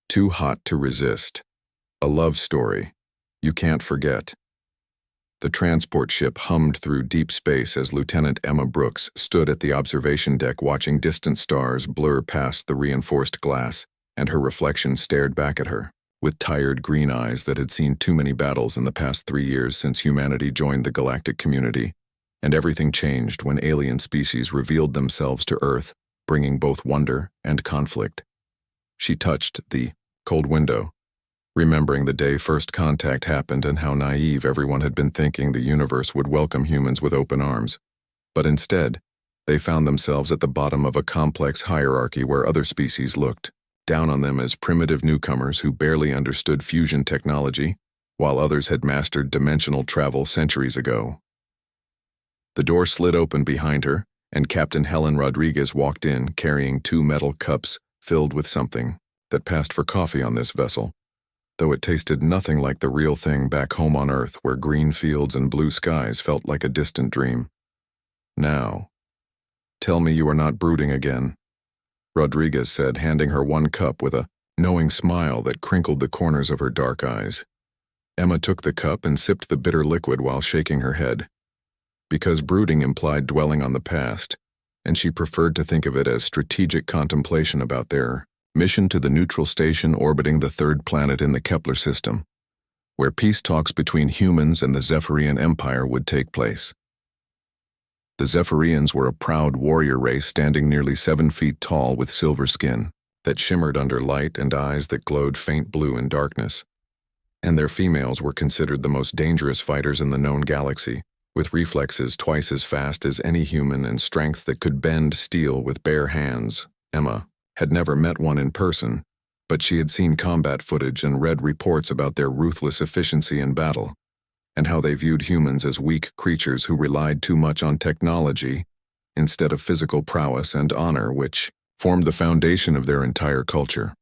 Too Hot to Resist. A love story you can't forget. The transport ship hummed through deep space as Lieutenant Emma Brooks stood at the observation deck watching distant stars blur past the reinforced glass, and her reflection stared back at her, with tired green eyes that had seen too many battles in the past 3 years since humanity joined the galactic community, and everything changed when alien species revealed themselves to Earth, bringing both wonder and conflict. She touched the cold window, remembering the day first contact happened and how naive everyone had been thinking the universe would welcome humans with open arms. But instead, they found themselves at the bottom of a complex hierarchy where other species looked down on them as primitive newcomers who barely understood fusion technology, while others had mastered dimensional travel centuries ago. The door slid open behind her, and Captain Helen Rodriguez walked in carrying 2 metal cups filled with something that passed for coffee on this vessel, though it tasted nothing like the real thing back home on Earth where green fields and blue skies felt like a distant dream. "Now, tell me you are not brooding again," Rodriguez said, handing her 1 cup with a knowing smile that crinkled the corners of her dark eyes. Emma took the cup and sipped the bitter liquid while shaking her head, because brooding implied dwelling on the past, and she preferred to think of it as strategic contemplation about their mission to the neutral station orbiting the 3rd planet in the Kepler system, where peace talks between humans and the Zephyrian Empire would take place. The Zephyrians were a proud warrior race standing nearly 7 feet tall with silver skin that shimmered under light and eyes that glowed faint blue in darkness. And their females were considered the most dangerous fighters in the known galaxy, with reflexes twice as fast as any human and strength that could bend steel with bare hands. Emma had never met one in person, but she had seen combat footage and read reports about their ruthless efficiency in battle, and how they viewed humans as weak creatures who relied too much on technology instead of physical prowess and honor, which formed the foundation of their entire culture.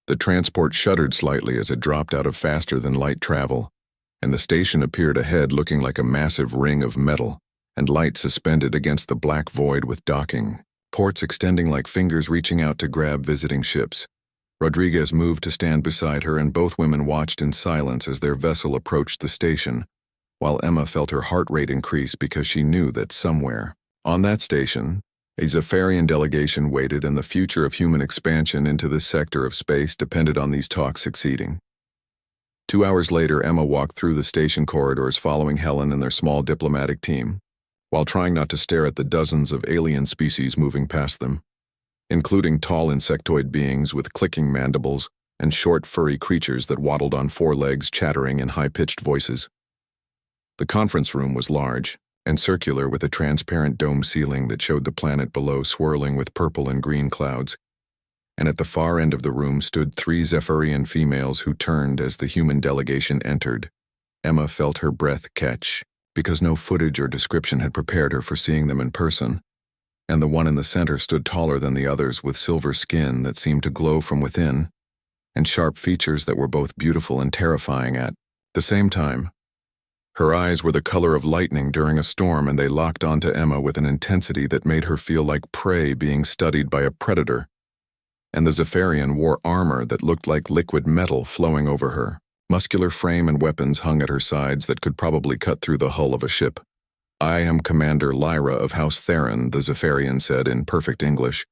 The transport shuddered slightly as it dropped out of faster-than-light travel, and the station appeared ahead looking like a massive ring of metal and light suspended against the black void with docking ports extending like fingers reaching out to grab visiting ships. Rodriguez moved to stand beside her, and both women watched in silence as their vessel approached the station, while Emma felt her heart rate increase because she knew that somewhere on that station, a Zephyrian delegation waited, and the future of human expansion into this sector of space depended on these talks succeeding. 2 hours later, Emma walked through the station corridors following Helen and their small diplomatic team, while trying not to stare at the dozens of alien species moving past them, including tall insectoid beings with clicking mandibles and short furry creatures that waddled on 4 legs chattering in high-pitched voices. The conference room was large and circular with a transparent dome ceiling that showed the planet below swirling with purple and green clouds, and at the far end of the room stood 3 Zephyrian females who turned as the human delegation entered. Emma felt her breath catch, because no footage or description had prepared her for seeing them in person, and the one in the center stood taller than the others with silver skin that seemed to glow from within, and sharp features that were both beautiful and terrifying at the same time. Her eyes were the color of lightning during a storm, and they locked onto Emma with an intensity that made her feel like prey being studied by a predator. And the Zephyrian wore armor that looked like liquid metal flowing over her. Muscular frame and weapons hung at her sides that could probably cut through the hull of a ship. "I am Commander Lyra of House Theron," the Zephyrian said in perfect English,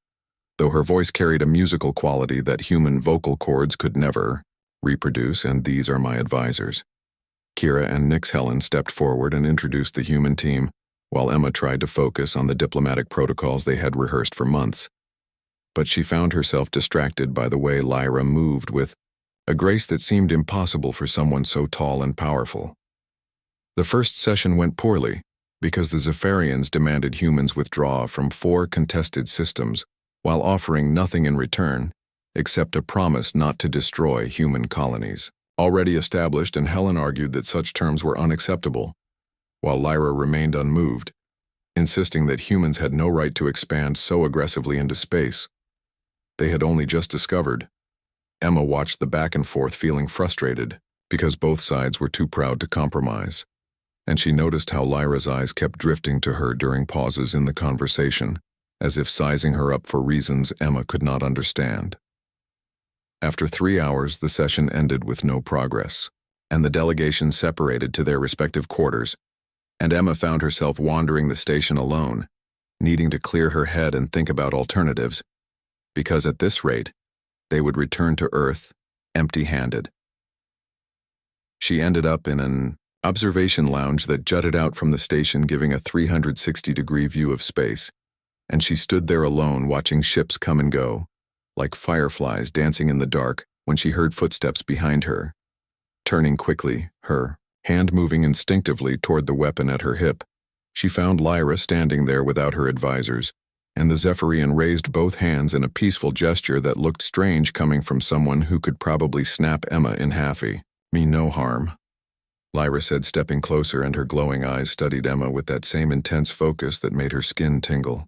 though her voice carried a musical quality that human vocal cords could never reproduce, "and these are my advisors." Kira and Nyx Helen stepped forward and introduced the human team, while Emma tried to focus on the diplomatic protocols they had rehearsed for months. But she found herself distracted by the way Lyra moved with a grace that seemed impossible for someone so tall and powerful. The first session went poorly, because the Zephyrians demanded humans withdraw from 4 contested systems while offering nothing in return except a promise not to destroy human colonies already established, and Helen argued that such terms were unacceptable, while Lyra remained unmoved, insisting that humans had no right to expand so aggressively into space. They had only just discovered. Emma watched the back and forth, feeling frustrated because both sides were too proud to compromise, and she noticed how Lyra's eyes kept drifting to her during pauses in the conversation, as if sizing her up for reasons Emma could not understand. After 3 hours, the session ended with no progress, and the delegation separated to their respective quarters, and Emma found herself wandering the station alone, needing to clear her head and think about alternatives, because at this rate, they would return to Earth empty-handed. She ended up in an observation lounge that jutted out from the station, giving a 360-degree view of space, and she stood there alone watching ships come and go, like fireflies dancing in the dark, when she heard footsteps behind her. Turning quickly, her hand moving instinctively toward the weapon at her hip, she found Lyra standing there without her advisors, and the Zephyrian raised both hands in a peaceful gesture that looked strange coming from someone who could probably snap Emma in half. "Me no harm," Lyra said, stepping closer, and her glowing eyes studied Emma with that same intense focus that made her skin tingle.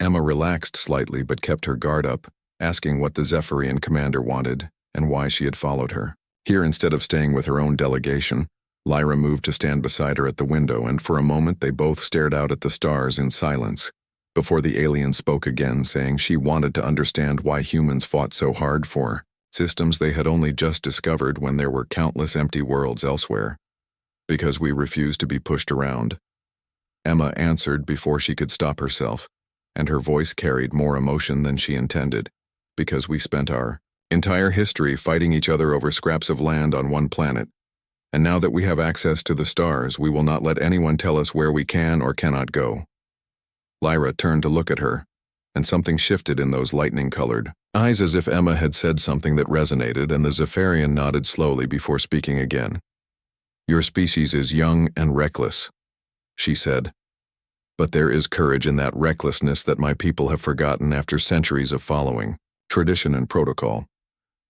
Emma relaxed slightly but kept her guard up, asking what the Zephyrian commander wanted and why she had followed her. Here, instead of staying with her own delegation, Lyra moved to stand beside her at the window, and for a moment they both stared out at the stars in silence, before the alien spoke again, saying she wanted to understand why humans fought so hard for systems they had only just discovered when there were countless empty worlds elsewhere. "Because we refused to be pushed around," Emma answered before she could stop herself, and her voice carried more emotion than she intended. "Because we spent our entire history fighting each other over scraps of land on one planet, and now that we have access to the stars, we will not let anyone tell us where we can or cannot go." Lyra turned to look at her, and something shifted in those lightning-colored eyes, as if Emma had said something that resonated, and the Zephyrian nodded slowly before speaking again. "Your species is young and reckless," she said. "But there is courage in that recklessness that my people have forgotten after centuries of following tradition and protocol."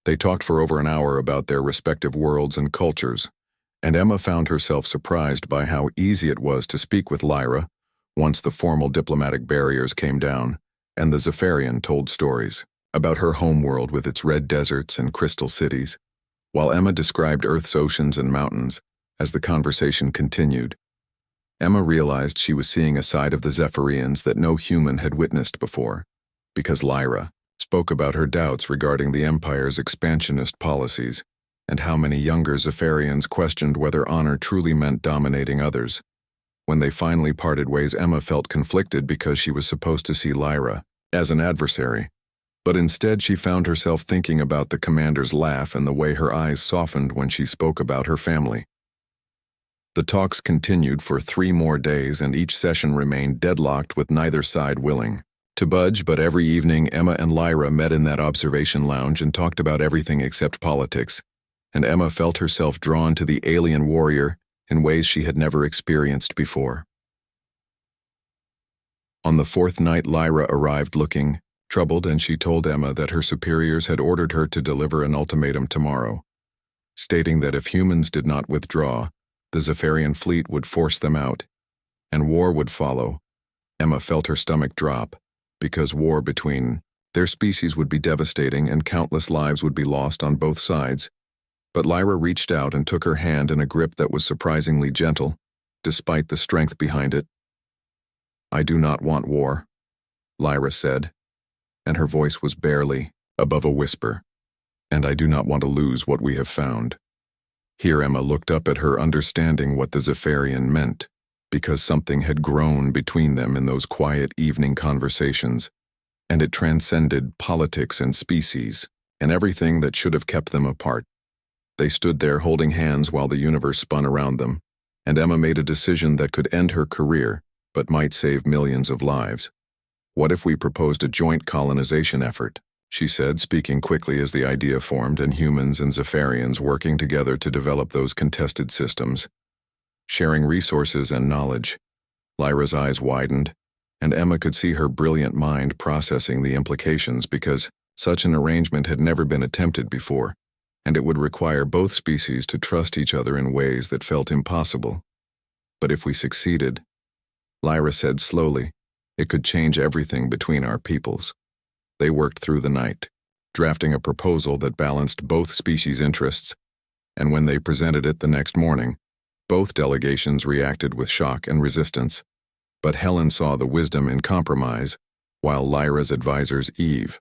They talked for over an hour about their respective worlds and cultures, and Emma found herself surprised by how easy it was to speak with Lyra once the formal diplomatic barriers came down, and the Zephyrian told stories about her homeworld with its red deserts and crystal cities, while Emma described Earth's oceans and mountains. As the conversation continued, Emma realized she was seeing a side of the Zephyrians that no human had witnessed before, because Lyra spoke about her doubts regarding the Empire's expansionist policies, and how many younger Zephyrians questioned whether honor truly meant dominating others. When they finally parted ways, Emma felt conflicted because she was supposed to see Lyra as an adversary, but instead she found herself thinking about the commander's laugh and the way her eyes softened when she spoke about her family. The talks continued for 3 more days, and each session remained deadlocked with neither side willing to budge, but every evening Emma and Lyra met in that observation lounge and talked about everything except politics, and Emma felt herself drawn to the alien warrior in ways she had never experienced before. On the 4th night, Lyra arrived looking troubled, and she told Emma that her superiors had ordered her to deliver an ultimatum tomorrow, stating that if humans did not withdraw, the Zephyrian fleet would force them out, and war would follow. Emma felt her stomach drop, because war between their species would be devastating and countless lives would be lost on both sides. But Lyra reached out and took her hand in a grip that was surprisingly gentle, despite the strength behind it. "I do not want war," Lyra said, and her voice was barely above a whisper. "And I do not want to lose what we have found." Here Emma looked up at her, understanding what the Zephyrian meant, because something had grown between them in those quiet evening conversations, and it transcended politics and species, and everything that should have kept them apart. They stood there holding hands while the universe spun around them, and Emma made a decision that could end her career, but might save millions of lives. "What if we proposed a joint colonization effort?" she said, speaking quickly as the idea formed, and humans and Zephyrians working together to develop those contested systems, sharing resources and knowledge. Lyra's eyes widened, and Emma could see her brilliant mind processing the implications, because such an arrangement had never been attempted before, and it would require both species to trust each other in ways that felt impossible. "But if we succeeded," Lyra said slowly, "it could change everything between our peoples." They worked through the night, drafting a proposal that balanced both species' interests, and when they presented it the next morning, both delegations reacted with shock and resistance. But Helen saw the wisdom in compromise, while Lyra's advisors, Eve